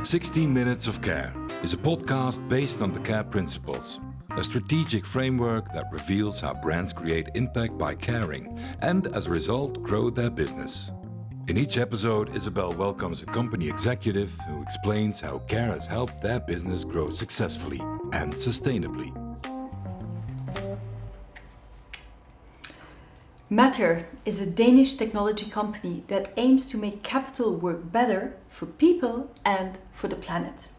16 Minutes of Care is a podcast based on the CARE principles, a strategic framework that reveals how brands create impact by caring and, as a result, grow their business. In each episode, Isabel welcomes a company executive who explains how CARE has helped their business grow successfully and sustainably. Matter is a Danish technology company that aims to make capital work better for people and for the planet.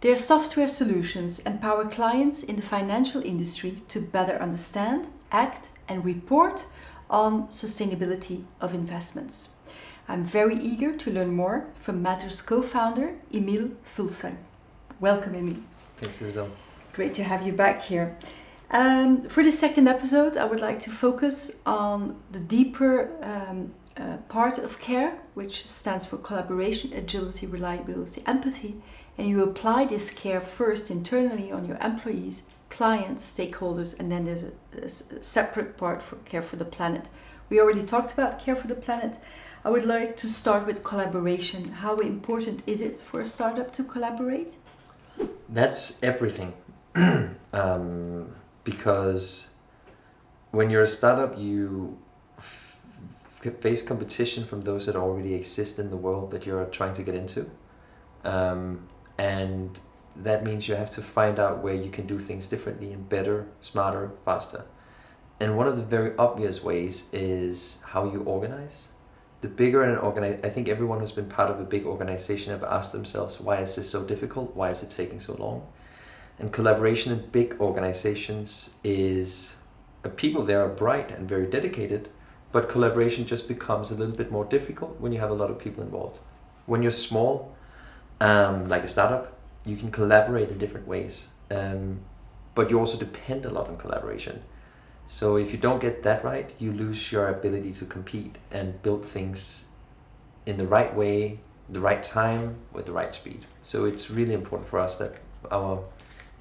Their software solutions empower clients in the financial industry to better understand, act, and report on sustainability of investments. I'm very eager to learn more from Matter's co-founder, Emil Fuglsang. Welcome, Emil. Thanks, Isabel. Great to have you back here. For the second episode, I would like to focus on the deeper part of CARE, which stands for collaboration, agility, reliability, empathy. And you apply this CARE first internally on your employees, clients, stakeholders, and then there's a separate part for CARE for the planet. We already talked about CARE for the planet. I would like to start with collaboration. How important is it for a startup to collaborate? That's everything. Because when you're a startup, you face competition from those that already exist in the world that you're trying to get into. And that means you have to find out where you can do things differently and better, smarter, faster. And one of the very obvious ways is how you organize. The bigger an I think everyone who's been part of a big organization have asked themselves, why is this so difficult? Why is it taking so long? And collaboration in big organizations is, people there are bright and very dedicated, but collaboration just becomes a little bit more difficult when you have a lot of people involved. When you're small, like a startup, you can collaborate in different ways, but you also depend a lot on collaboration. So if you don't get that right, you lose your ability to compete and build things in the right way, the right time, with the right speed. So it's really important for us that our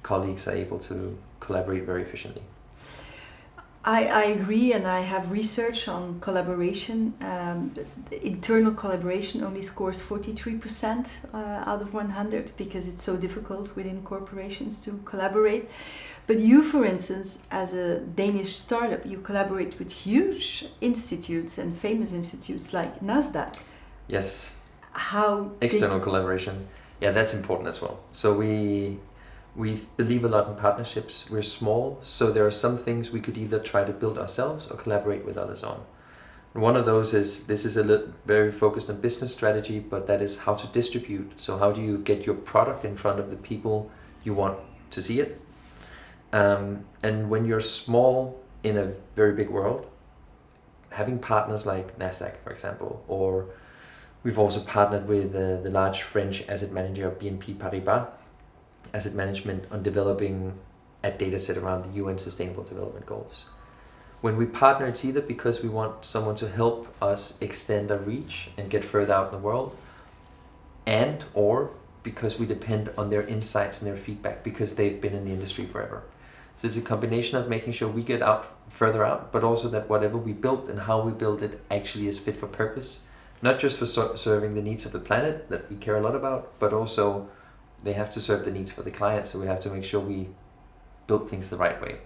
colleagues are able to collaborate very efficiently. I agree, and I have research on collaboration. Internal collaboration only scores 43% out of 100 because it's so difficult within corporations to collaborate. But you, for instance, as a Danish startup, you collaborate with huge institutes and famous institutes like NASDAQ. Yes. How external collaboration. Yeah, that's important as well. So we believe a lot in partnerships. We're small, so there are some things we could either try to build ourselves or collaborate with others on. And one of those is, this is very focused on business strategy, but that is how to distribute. So how do you get your product in front of the people you want to see it? And when you're small in a very big world, having partners like NASDAQ, for example, or we've also partnered with the large French asset manager BNP Paribas Asset Management on developing a data set around the UN Sustainable Development Goals. When we partner, it's either because we want someone to help us extend our reach and get further out in the world, and or because we depend on their insights and their feedback because they've been in the industry forever. So it's a combination of making sure we get further out, but also that whatever we build and how we build it actually is fit for purpose, not just for serving the needs of the planet that we care a lot about, but also they have to serve the needs for the client, so we have to make sure we build things the right way.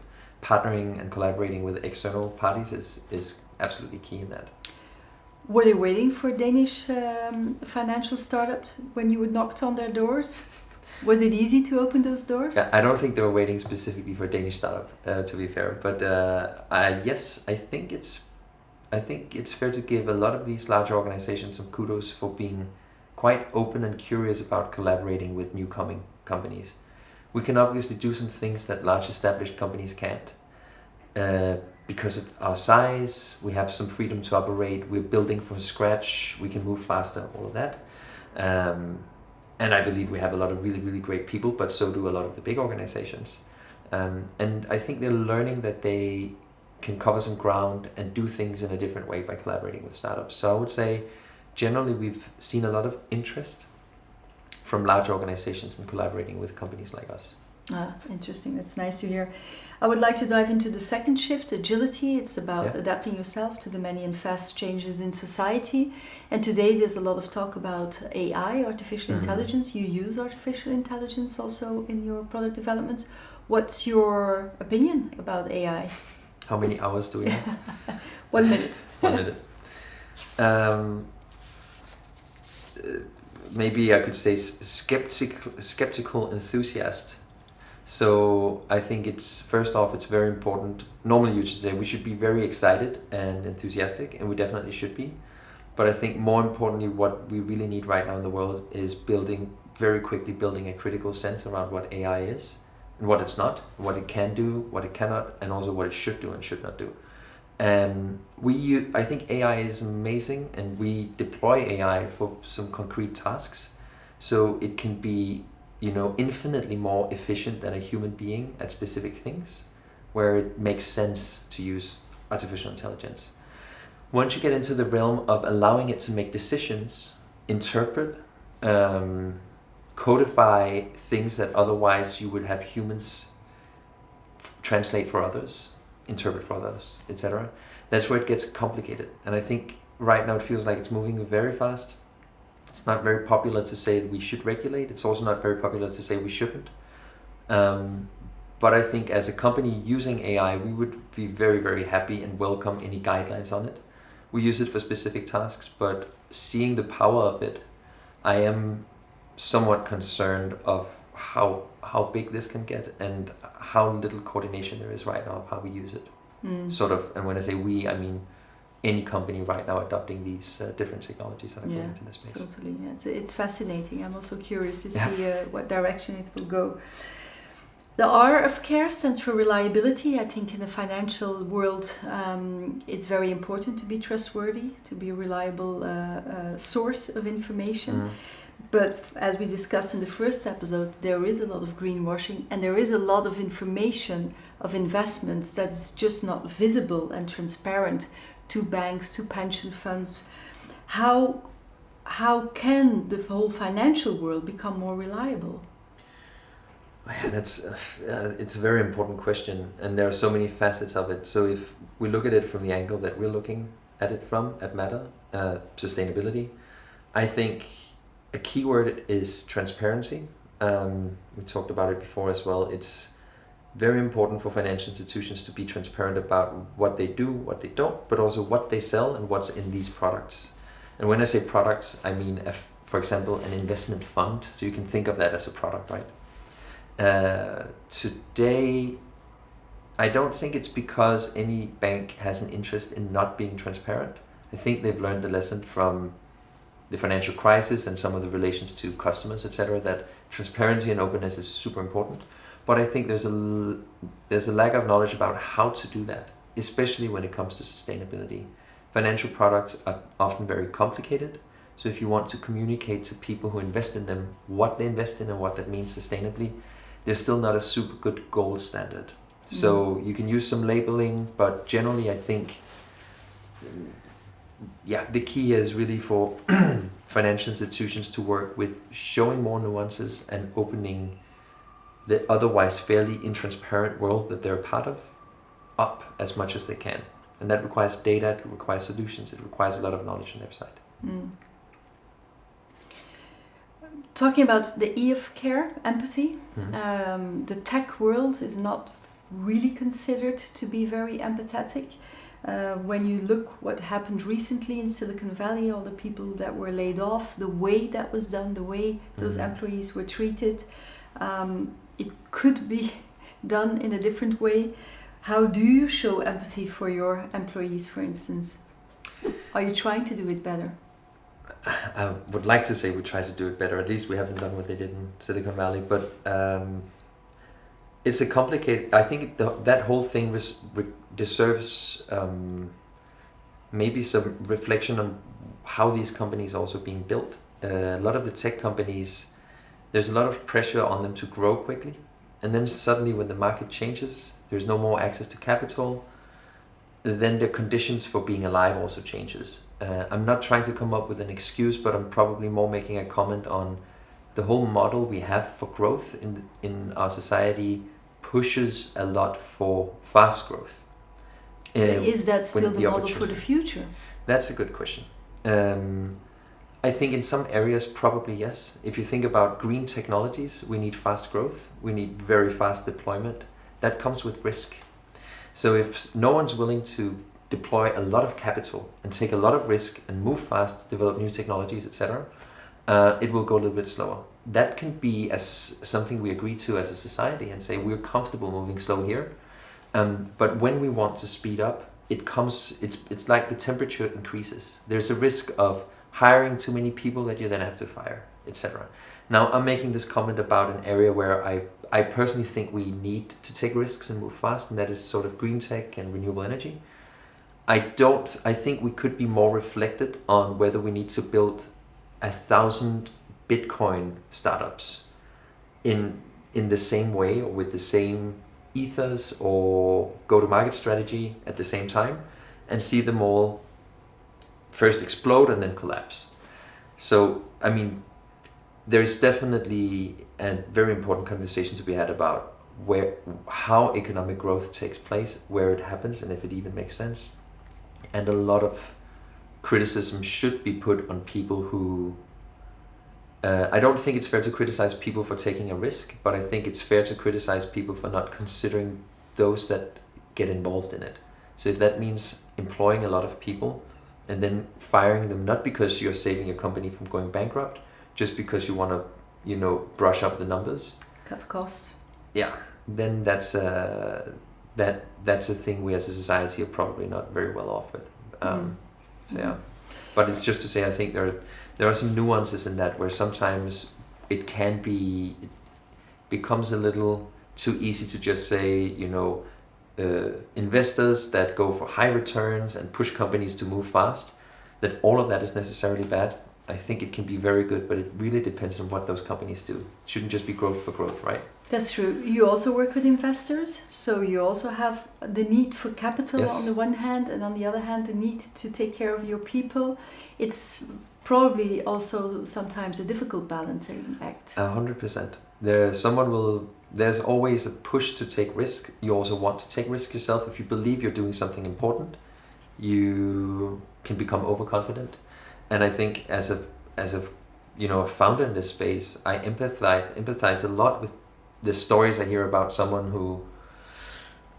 Partnering and collaborating with external parties is absolutely key in that. Were they waiting for Danish financial startups when you knocked on their doors? Was it easy to open those doors? I don't think they were waiting specifically for a Danish startup, to be fair. But yes, I think it's fair to give a lot of these larger organizations some kudos for being quite open and curious about collaborating with new coming companies. We can obviously do some things that large established companies can't. Because of our size, we have some freedom to operate, we're building from scratch, we can move faster, all of that. And I believe we have a lot of really, really great people, but so do a lot of the big organizations. And I think they're learning that they can cover some ground and do things in a different way by collaborating with startups. So I would say, generally, we've seen a lot of interest from large organizations in collaborating with companies like us. Interesting. That's nice to hear. I would like to dive into the second shift, agility. It's about Yeah. adapting yourself to the many and fast changes in society. And today there's a lot of talk about AI, artificial intelligence. You use artificial intelligence also in your product developments. What's your opinion about AI? How many hours do we have? 1 minute. 1 minute. Maybe I could say skeptical enthusiast. So I think it's, first off, it's very important. Normally you should say we should be very excited and enthusiastic, and we definitely should be. But I think more importantly, what we really need right now in the world is very quickly building a critical sense around what AI is and what it's not, what it can do, what it cannot, and also what it should do and should not do. I think AI is amazing, and we deploy AI for some concrete tasks. So it can be, infinitely more efficient than a human being at specific things, where it makes sense to use artificial intelligence. Once you get into the realm of allowing it to make decisions, interpret, codify things that otherwise you would have humans translate for others, interpret for others, etc., that's where it gets complicated. And I think right now it feels like it's moving very fast. It's not very popular to say that we should regulate. It's also not very popular to say we shouldn't. But I think as a company using AI, we would be very, very happy and welcome any guidelines on it. We use it for specific tasks, but seeing the power of it, I am somewhat concerned of how big this can get and how little coordination there is right now of how we use it. Sort of, and when I say we, I mean any company right now adopting these different technologies that are going into this space. Totally. Yeah, it's fascinating. I'm also curious to see what direction it will go. The R of care stands for reliability. I think in the financial world, it's very important to be trustworthy, to be a reliable source of information. But as we discussed in the first episode, there is a lot of greenwashing, and there is a lot of information of investments that is just not visible and transparent to banks, to pension funds. How can the whole financial world become more reliable? It's a very important question, and there are so many facets of it. So if we look at it from the angle that we're looking at it from, at Matter, sustainability, I think a key word is transparency. We talked about it before as well. It's very important for financial institutions to be transparent about what they do, what they don't, but also what they sell and what's in these products. And when I say products, I mean, for example, an investment fund. So you can think of that as a product, right? Today, I don't think it's because any bank has an interest in not being transparent. I think they've learned the lesson from the financial crisis and some of the relations to customers, etc., that transparency and openness is super important. But I think there's a lack of knowledge about how to do that, especially when it comes to sustainability. Financial products are often very complicated. So if you want to communicate to people who invest in them what they invest in and what that means sustainably, there's still not a super good gold standard. So you can use some labeling, but generally I think, the key is really for financial institutions to work with showing more nuances and opening the otherwise fairly intransparent world that they're a part of up as much as they can. And that requires data, it requires solutions, it requires a lot of knowledge on their side. Talking about the E of care, empathy, the tech world is not really considered to be very empathetic. When you look what happened recently in Silicon Valley, all the people that were laid off, the way that was done, the way those employees were treated, it could be done in a different way. How do you show empathy for your employees, for instance? Are you trying to do it better? I would like to say we try to do it better. At least we haven't done what they did in Silicon Valley. But it's a complicated... I think that whole thing deserves maybe some reflection on how these companies are also being built. A lot of the tech companies, there's a lot of pressure on them to grow quickly. And then suddenly when the market changes, there's no more access to capital, then the conditions for being alive also changes. I'm not trying to come up with an excuse, but I'm probably more making a comment on the whole model we have for growth in our society pushes a lot for fast growth. Is that still the model for opportunity. the future? That's a good question. I think in some areas probably yes. If you think about green technologies, we need fast growth. We need very fast deployment. That comes with risk. So if no one's willing to deploy a lot of capital and take a lot of risk and move fast, develop new technologies, etc., it will go a little bit slower. That can be as something we agree to as a society and say we're comfortable moving slow here. But when we want to speed up, it's like the temperature increases. There's a risk of hiring too many people that you then have to fire, etc. Now, I'm making this comment about an area where I personally think we need to take risks and move fast, and that is sort of green tech and renewable energy. I think we could be more reflected on whether we need to build 1,000 Bitcoin startups in the same way or with the same ethos or go-to-market strategy at the same time, and see them all first explode and then collapse. So, I mean, there's definitely a very important conversation to be had about how economic growth takes place, where it happens, and if it even makes sense. And a lot of criticism should be put on people who... I don't think it's fair to criticize people for taking a risk, but I think it's fair to criticize people for not considering those that get involved in it. So if that means employing a lot of people and then firing them, not because you're saving your company from going bankrupt, just because you want to, brush up the numbers. Cut costs. Yeah, then that's a thing we as a society are probably not very well off with. So yeah, but it's just to say I think there are some nuances in that where sometimes it becomes a little too easy to just say, investors that go for high returns and push companies to move fast, that all of that is necessarily bad. I think it can be very good, but it really depends on what those companies do. It shouldn't just be growth for growth, right? That's true. You also work with investors, so you also have the need for capital on the one hand, and on the other hand, the need to take care of your people. It's probably also sometimes a difficult balancing act. 100%. There's always a push to take risk. You also want to take risk yourself. If you believe you're doing something important, you can become overconfident. And I think as a founder in this space, I empathize a lot with the stories I hear about someone who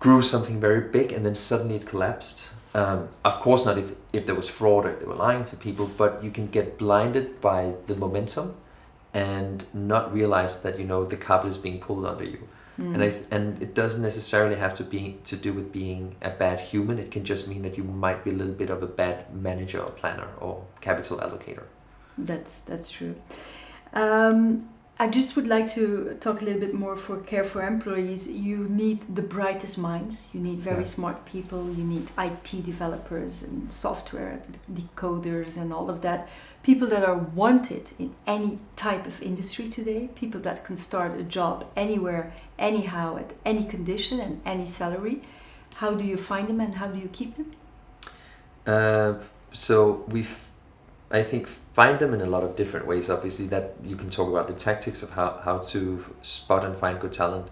grew something very big and then suddenly it collapsed. Of course not if there was fraud or if they were lying to people, but you can get blinded by the momentum and not realize that the carpet is being pulled under you. And it doesn't necessarily have to do with being a bad human. It can just mean that you might be a little bit of a bad manager or planner or capital allocator. That's true. I just would like to talk a little bit more for Care for Employees. You need the brightest minds. You need very smart people. You need IT developers and software decoders and all of that. People that are wanted in any type of industry today. People that can start a job anywhere, anyhow, at any condition and any salary. How do you find them and how do you keep them? I think find them in a lot of different ways. Obviously, that you can talk about the tactics of how to spot and find good talent.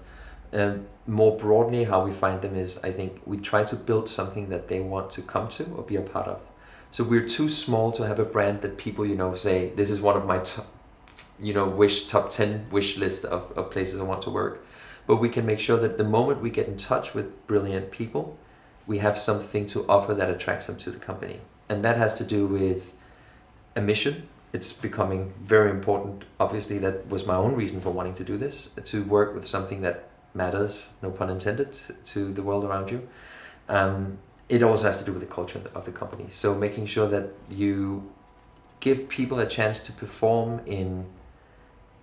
More broadly, how we find them is, I think we try to build something that they want to come to or be a part of. So we're too small to have a brand that people, say, this is one of my top 10 wish list of places I want to work. But we can make sure that the moment we get in touch with brilliant people, we have something to offer that attracts them to the company. And that has to do with a mission. It's becoming very important. Obviously, that was my own reason for wanting to do this, to work with something that matters, no pun intended, to the world around you. It also has to do with the culture of the company. So making sure that you give people a chance to perform in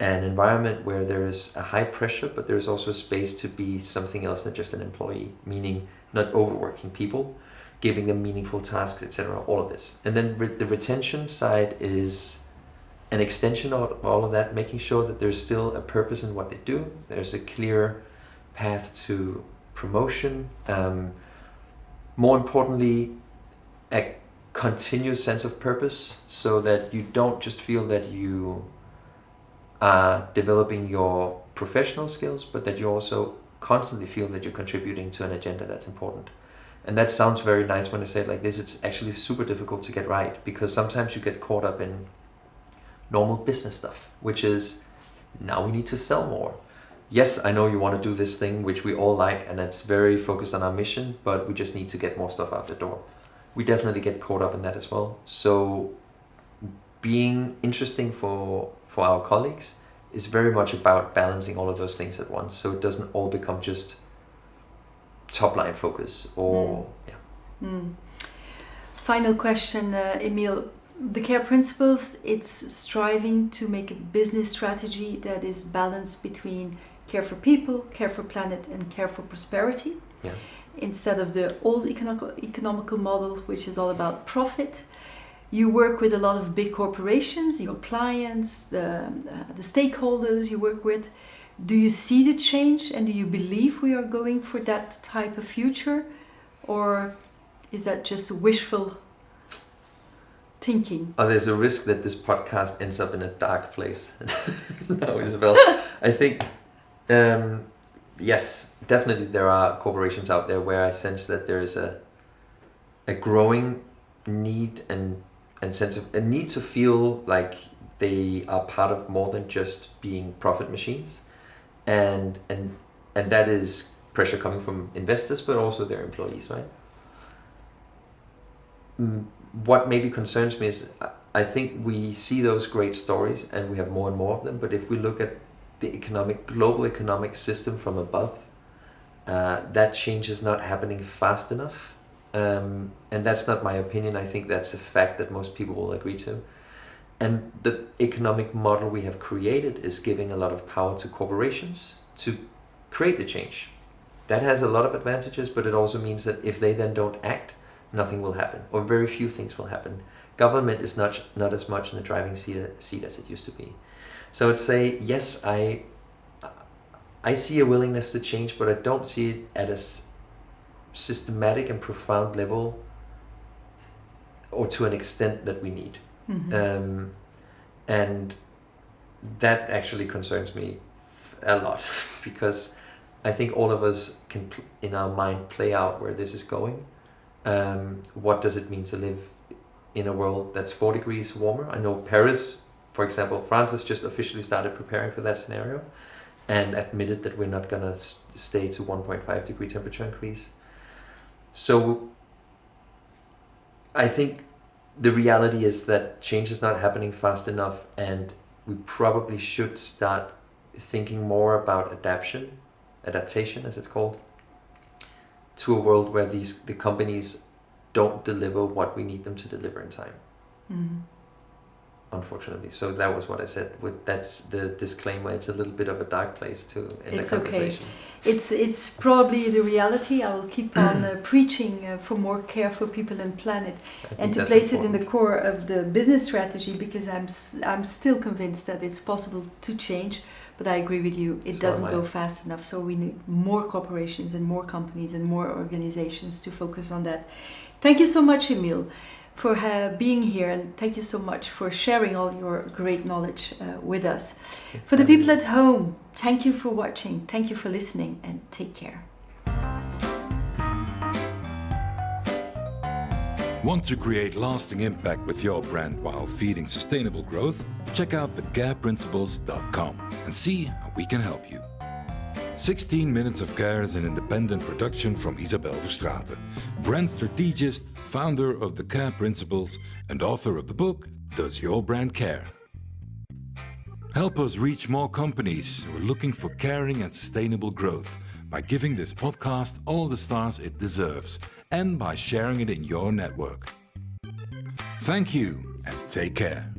an environment where there's a high pressure, but there's also a space to be something else than just an employee, meaning not overworking people, giving them meaningful tasks, etc., all of this. And then the retention side is an extension of all of that, making sure that there's still a purpose in what they do. There's a clear path to promotion. More importantly, a continuous sense of purpose, so that you don't just feel that you are developing your professional skills, but that you're also constantly feel that you're contributing to an agenda that's important. And that sounds very nice when I say it like this. It's actually super difficult to get right, because sometimes you get caught up in normal business stuff, which is, now we need to sell more. Yes, I know you want to do this thing, which we all like, and it's very focused on our mission, but we just need to get more stuff out the door. We definitely get caught up in that as well. So being interesting for our colleagues is very much about balancing all of those things at once, so it doesn't all become just top line focus or Final question, Emil. The CARE principles, it's striving to make a business strategy that is balanced between care for people, care for planet, and care for prosperity. Yeah. Instead of the old economical model, which is all about profit. You work with a lot of big corporations, your clients, the stakeholders you work with. Do you see the change, and do you believe we are going for that type of future? Or is that just wishful thinking? Oh, there's a risk that this podcast ends up in a dark place. No, Isabel. I think, yes, definitely there are corporations out there where I sense that there is a growing need and sense of a need to feel like they are part of more than just being profit machines. And that is pressure coming from investors, but also their employees, right? What maybe concerns me is I think we see those great stories and we have more and more of them, but if we look at the global economic system from above, that change is not happening fast enough. And that's not my opinion. I think that's a fact that most people will agree to. And the economic model we have created is giving a lot of power to corporations to create the change. That has a lot of advantages, but it also means that if they then don't act, nothing will happen, or very few things will happen. Government is not as much in the driving seat as it used to be. So I'd say, yes, I see a willingness to change, but I don't see it at a systematic and profound level or to an extent that we need. Mm-hmm. And that actually concerns me a lot, because I think all of us can in our mind play out where this is going. What does it mean to live in a world that's 4 degrees warmer? I know Paris, for example, France has just officially started preparing for that scenario and admitted that we're not going to stay to 1.5 degree temperature increase. So I think the reality is that change is not happening fast enough, and we probably should start thinking more about adaptation as it's called, to a world where the companies don't deliver what we need them to deliver in time. Mm-hmm. Unfortunately. So that was what I said. That's the disclaimer. It's a little bit of a dark place to end the conversation. Okay. It's probably the reality. I will keep on preaching for more care for people and planet, and to place important. It in the core of the business strategy, because I'm still convinced that it's possible to change. But I agree with you, it doesn't go fast enough. So we need more corporations and more companies and more organizations to focus on that. Thank you so much, Emil, for being here, and thank you so much for sharing all your great knowledge with us. For the people at home, thank you for watching, thank you for listening, and take care. Want to create lasting impact with your brand while feeding sustainable growth? Check out thecareprinciples.com and see how we can help you. 16 Minutes of Care is an independent production from Isabel Verstraete, brand strategist, founder of the CARE Principles, and author of the book, Does Your Brand Care? Help us reach more companies who are looking for caring and sustainable growth by giving this podcast all the stars it deserves and by sharing it in your network. Thank you and take care.